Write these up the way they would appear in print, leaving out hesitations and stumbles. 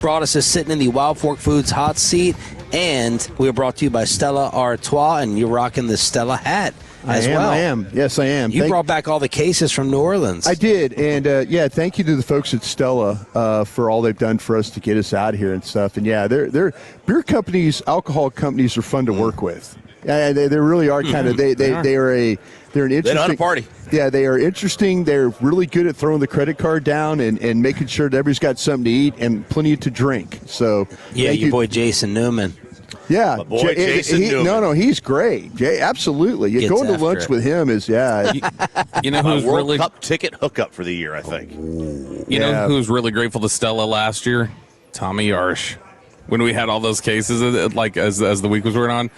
Broaddus is sitting in the Wild Fork Foods hot seat, and we are brought to you by Stella Artois, and you're rocking the Stella hat as well. I am. Yes, I am. You brought back all the cases from New Orleans. I did, and thank you to the folks at Stella for all they've done for us to get us out here and stuff. And they're beer companies, alcohol companies are fun to work with. They really are kind of they're an interesting. They know how to party. Yeah, they are interesting. They're really good at throwing the credit card down and making sure that everybody's got something to eat and plenty to drink. So your boy Jason Newman. Yeah, my boy Jason Newman. No, he's great. Absolutely. You're going to lunch with him is you know who's World really Cup ticket hookup for the year, I think. You know who's really grateful to Stella last year? Tommy Yarsh. When we had all those cases, like as the week was going on,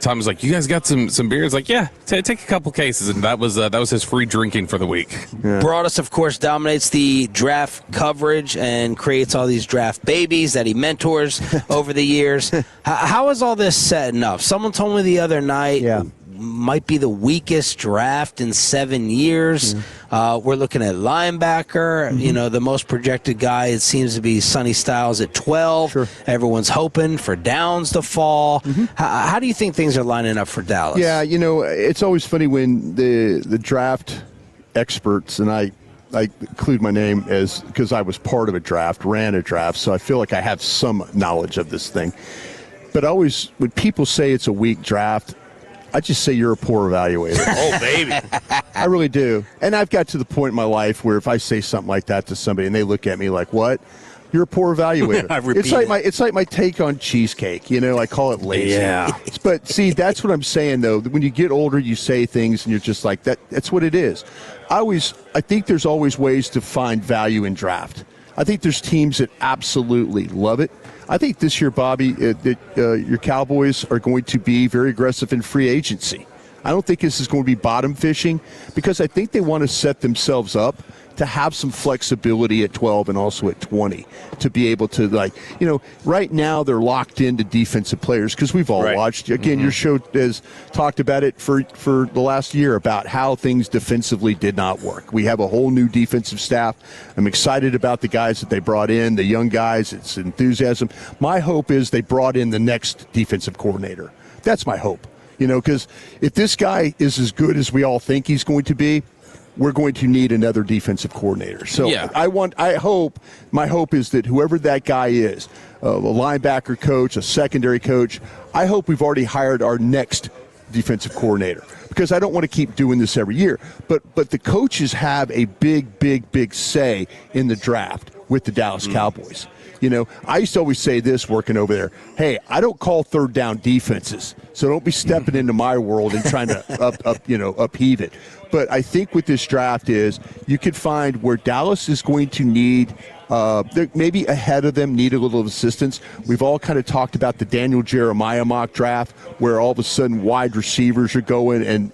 Tom was like, "You guys got some beers?" Like, yeah, take a couple cases, and that was his free drinking for the week. Yeah. Broaddus, of course, dominates the draft coverage and creates all these draft babies that he mentors over the years. How is all this setting up? Someone told me the other night. Might be the weakest draft in 7 years. We're looking at linebacker. Mm-hmm. The most projected guy, it seems to be Sonny Styles at 12. Sure. Everyone's hoping for Downs to fall. Mm-hmm. How do you think things are lining up for Dallas? Yeah, it's always funny when the draft experts, and I include my name because I was part of a draft, ran a draft, so I feel like I have some knowledge of this thing. But always, when people say it's a weak draft, I just say you're a poor evaluator. Oh, baby. I really do. And I've got to the point in my life where if I say something like that to somebody and they look at me like, what? You're a poor evaluator. It's like my take on cheesecake. I call it lazy. Yeah. But see, that's what I'm saying though. When you get older, you say things and you're just like that. That's what it is. I think there's always ways to find value in draft. I think there's teams that absolutely love it. I think this year, Bobby, your Cowboys are going to be very aggressive in free agency. I don't think this is going to be bottom fishing because I think they want to set themselves up to have some flexibility at 12 and also at 20 to be able to, right now they're locked into defensive players because we've all watched. Again, your show has talked about it for the last year about how things defensively did not work. We have a whole new defensive staff. I'm excited about the guys that they brought in, the young guys. It's enthusiasm. My hope is they brought in the next defensive coordinator. That's my hope. Because if this guy is as good as we all think he's going to be, we're going to need another defensive coordinator. So my hope is that whoever that guy is, a linebacker coach, a secondary coach, I hope we've already hired our next defensive coordinator because I don't want to keep doing this every year. But the coaches have a big say in the draft with the Dallas Cowboys. I used to always say this working over there, hey, I don't call third down defenses, so don't be stepping into my world and trying to upheave it. But I think with this draft is you could find where Dallas is going to need maybe ahead of them need a little assistance. We've all kind of talked about the Daniel Jeremiah mock draft where all of a sudden wide receivers are going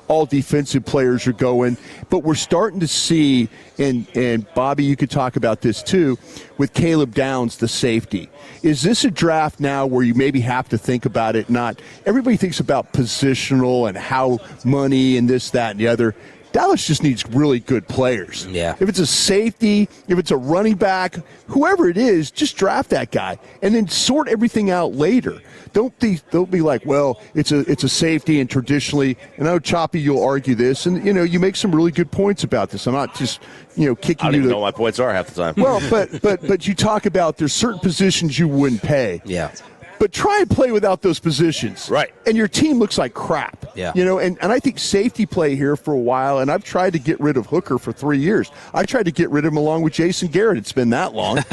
all defensive players are going. But we're starting to see, and Bobby, you could talk about this too, with Caleb Downs, the safety. Is this a draft now where you maybe have to think about it? Not everybody thinks about positional and how money and this, that, and the other. Dallas just needs really good players. Yeah. If it's a safety, if it's a running back, whoever it is, just draft that guy and then sort everything out later. Don't be like, well, it's a safety and traditionally, and I know Choppy, you'll argue this, and you make some really good points about this. I'm not just kicking you. I don't even know what my points are half the time. Well, but you talk about there's certain positions you wouldn't pay. Yeah. But try and play without those positions. Right. And your team looks like crap. Yeah. And I think safety play here for a while, and I've tried to get rid of Hooker for 3 years. I tried to get rid of him along with Jason Garrett. It's been that long.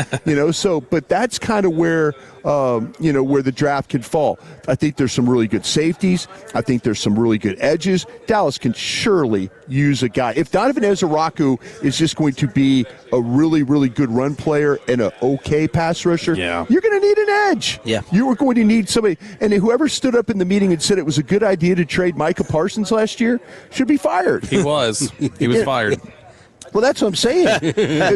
But that's kind of where where the draft can fall. I think there's some really good safeties. I think there's some really good edges. Dallas can surely use a guy. If Donovan Ezeraku is just going to be a really, really good run player and an okay pass rusher, you're going to need an edge. Yeah. You are going to need somebody. And whoever stood up in the meeting and said it was a good idea to trade Micah Parsons last year should be fired. He was. He was fired. Well, that's what I'm saying.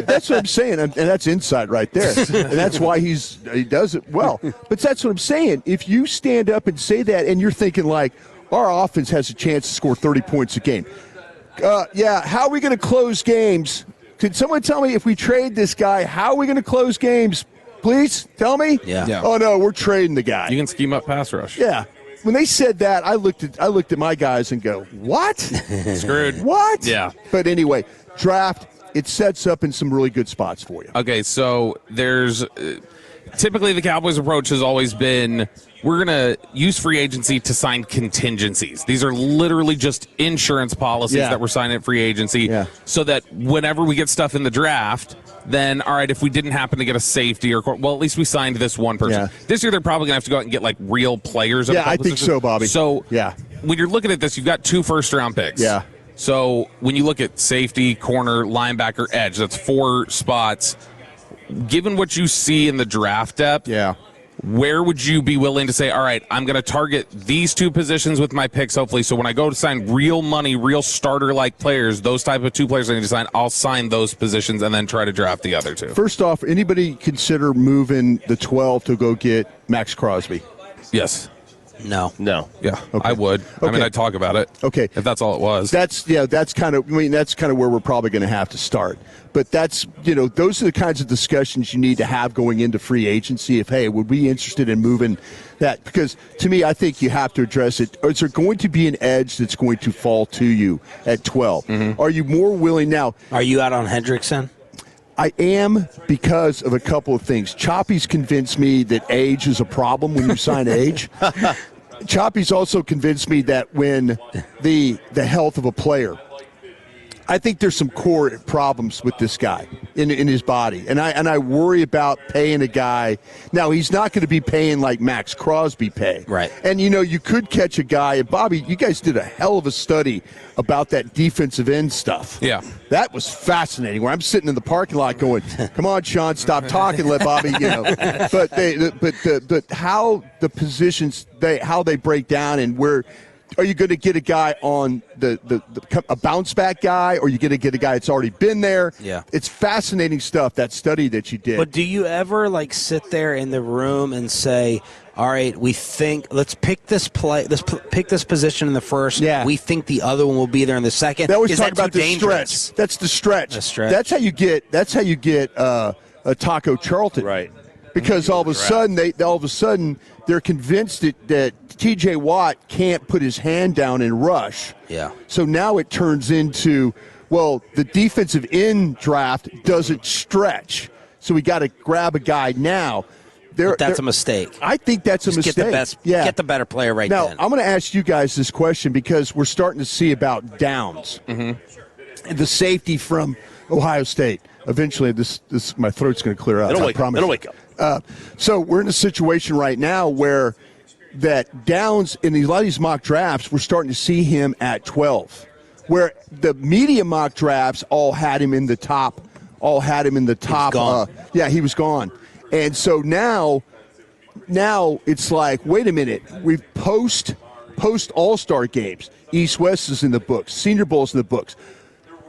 That's what I'm saying, and that's insight right there. And that's why he does it well. But that's what I'm saying. If you stand up and say that, and you're thinking like, our offense has a chance to score 30 points a game. How are we going to close games? Could someone tell me if we trade this guy, how are we going to close games? Please tell me. Yeah. Oh no, we're trading the guy. You can scheme up pass rush. Yeah. When they said that, I looked at my guys and go, what? Screwed. What? Yeah. But anyway, draft, it sets up in some really good spots for you. Okay, so there's typically the Cowboys' approach has always been we're going to use free agency to sign contingencies. These are literally just insurance policies that we're signing at free agency so that whenever we get stuff in the draft, then, all right, if we didn't happen to get a safety or, well, at least we signed this one person. Yeah. This year they're probably going to have to go out and get, like, real players. Yeah, I think so, Bobby. So when you're looking at this, you've got 2 first-round picks. Yeah. So when you look at safety, corner, linebacker, edge, that's 4 spots. Given what you see in the draft depth, where would you be willing to say, all right, I'm going to target these 2 positions with my picks, hopefully, so when I go to sign real money, real starter-like players, those type of 2 players I need to sign, I'll sign those positions and then try to draft the other 2. First off, anybody consider moving the 12 to go get Max Crosby? Yes. No. Yeah, Okay. I would. Okay. I mean, I'd talk about it. Okay. If that's all it was. That's kind of where we're probably going to have to start. But that's, those are the kinds of discussions you need to have going into free agency. If, hey, would we be interested in moving that? Because to me, I think you have to address it. Is there going to be an edge that's going to fall to you at 12? Mm-hmm. Are you more willing now? Are you out on Hendrickson? I am, because of a couple of things. Choppy's convinced me that age is a problem when you sign age. Choppy's also convinced me that when the health of a player, I think there's some core problems with this guy in his body, and I worry about paying a guy. Now, he's not going to be paying like Max Crosby pay, right? And you could catch a guy. And Bobby, you guys did a hell of a study about that defensive end stuff. Yeah, that was fascinating. Where I'm sitting in the parking lot going, "Come on, Sean, stop talking, let Bobby." But how the positions how they break down and where. Are you going to get a guy on a bounce back guy, or are you going to get a guy that's already been there? Yeah, it's fascinating stuff, that study that you did. But do you ever sit there in the room and say, "All right, we think let's pick this pick this position in the first. Yeah, we think the other one will be there in the second." They always Is talk that about too the dangerous? stretch. That's the stretch. The stretch. That's how you get a Taco Charlton, right? Because all of a sudden they're convinced that T.J. Watt can't put his hand down and rush. Yeah. So now it turns into, well, the defensive end draft doesn't stretch, so we got to grab a guy now. That's a mistake. I think that's a mistake. Get the better player right now. Then. I'm going to ask you guys this question because we're starting to see about Downs and the safety from Ohio State. Eventually, this my throat's going to clear up. I promise. It'll wake up. So we're in a situation right now where that Downs in a lot of these mock drafts, we're starting to see him at 12, where the media mock drafts all had him in the top. He was gone. And so now it's like, wait a minute, we've post All-Star games. East-West is in the books. Senior Bowl's in the books.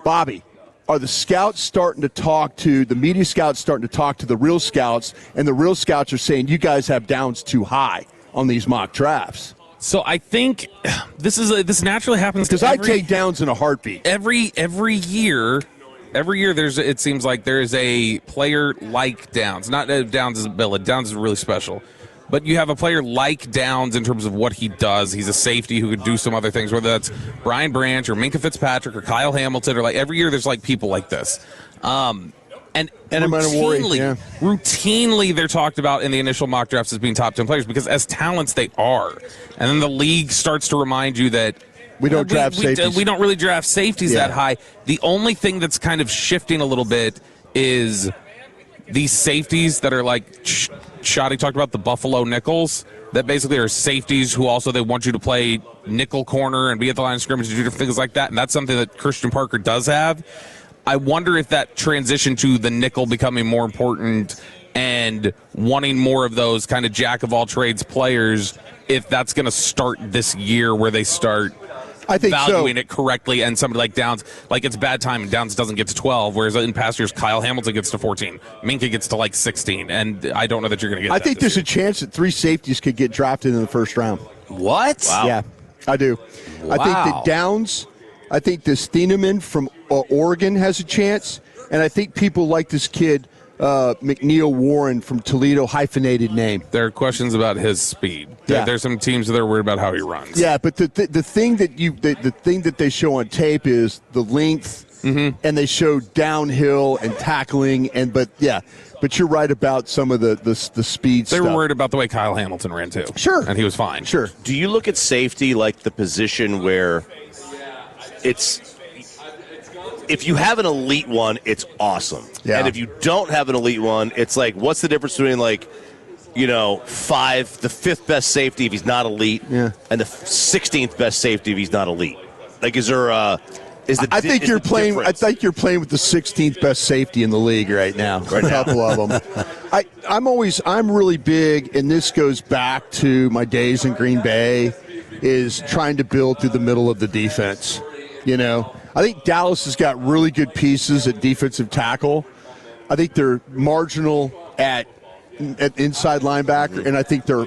Bobby, are the scouts starting to talk to the media scouts starting to talk to the real scouts, and the real scouts are saying you guys have Downs too high on these mock drafts? So I think this naturally happens because I take Downs in a heartbeat. Every year it seems like there is a player like Downs. Not Downs is Bill. Downs is really special. But you have a player like Downs in terms of what he does. He's a safety who could do some other things, whether that's Brian Branch or Minkah Fitzpatrick or Kyle Hamilton, or every year there's people like this. And routinely they're talked about in the initial mock drafts as being top 10 players because as talents they are. And then the league starts to remind you that we don't draft safeties. We don't really draft safeties that high. The only thing that's kind of shifting a little bit is these safeties that are Shoddy talked about, the Buffalo Nickels, that basically are safeties who also they want you to play nickel corner and be at the line of scrimmage and do different things like that. And that's something that Christian Parker does have. I wonder if that transition to the nickel becoming more important and wanting more of those kind of jack-of-all-trades players, if that's going to start this year where they start valuing it correctly, and somebody like Downs, it's bad time and Downs doesn't get to 12, whereas in past years Kyle Hamilton gets to 14, Minkah gets to 16, and I don't know that you're going to get I think there's a chance that 3 safeties could get drafted in the first round. What? Wow. Yeah, I do. Wow. I think that Downs, I think this Thieneman from Oregon has a chance. And I think people like this kid, McNeil Warren from Toledo, hyphenated name. There are questions about his speed. Yeah. There's some teams that are worried about how he runs. Yeah, but the thing that the thing that they show on tape is the length, and they show downhill and tackling, but you're right about some of the speed They stuff. were worried about the way Kyle Hamilton ran too. Sure. And he was fine. Sure. Do you look at safety like the position where if you have an elite one, it's awesome. Yeah. And if you don't have an elite one, it's like, what's the difference between the fifth best safety if he's not elite, and the 16th best safety if he's not elite? Like, is there I think you're playing with the 16th best safety in the league right now. A couple of them. I'm really big, and this goes back to my days in Green Bay, is trying to build through the middle of the defense. I think Dallas has got really good pieces at defensive tackle. I think they're marginal at inside linebacker, and I think they're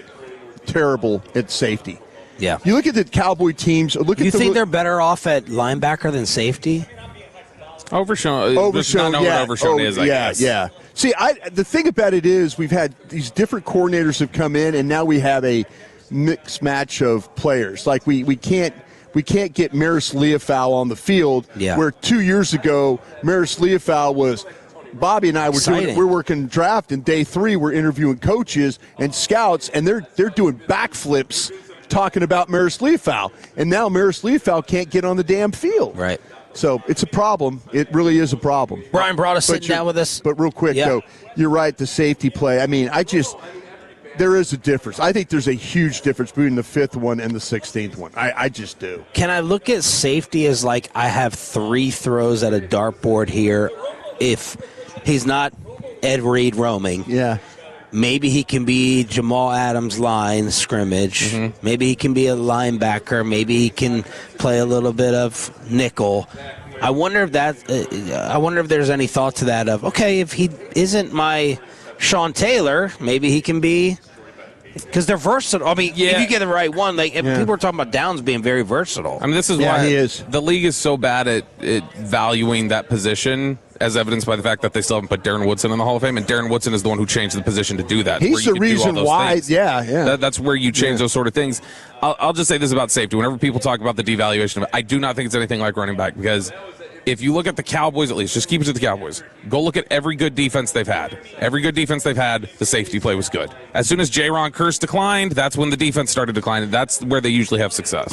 terrible at safety. Yeah. You look at the Cowboy teams. Do you think they're better off at linebacker than safety? Overshown. Not what Overshown is, I guess. Yeah. See, the thing about it is we've had these different coordinators have come in, and now we have a mixed match of players. Like we can't get Maris Leofau on the field, where 2 years ago Maris Leofau was. Bobby and I we're working draft, and day 3 we're interviewing coaches and scouts, and they're doing backflips talking about Maris Leofau, and now Maris Leofau can't get on the damn field. Right. So it's a problem. It really is a problem. Bryan Broaddus sitting down with us. But real quick, though, you're right, the safety play. I mean, there is a difference. I think there's a huge difference between the 5th one and the 16th one. I just do. Can I look at safety as like I have 3 throws at a dartboard here? If he's not Ed Reed roaming, maybe he can be Jamal Adams' line scrimmage. Maybe he can be a linebacker. Maybe he can play a little bit of nickel. I wonder if there's any thought to that of, okay, if he isn't my Sean Taylor, maybe he can be, because they're versatile. I mean, if you get the right one, people are talking about Downs being very versatile. I mean, this is why the league is so bad at valuing that position, as evidenced by the fact that they still haven't put Darren Woodson in the Hall of Fame, and Darren Woodson is the one who changed the position to do that. He's the reason why, that's where you change those sort of things. I'll just say this about safety. Whenever people talk about the devaluation of it, I do not think it's anything like running back, because if you look at the Cowboys, at least, just keep it to the Cowboys. Go look at every good defense they've had. Every good defense they've had, the safety play was good. As soon as Jaron Kearse declined, that's when the defense started declining. That's where they usually have success.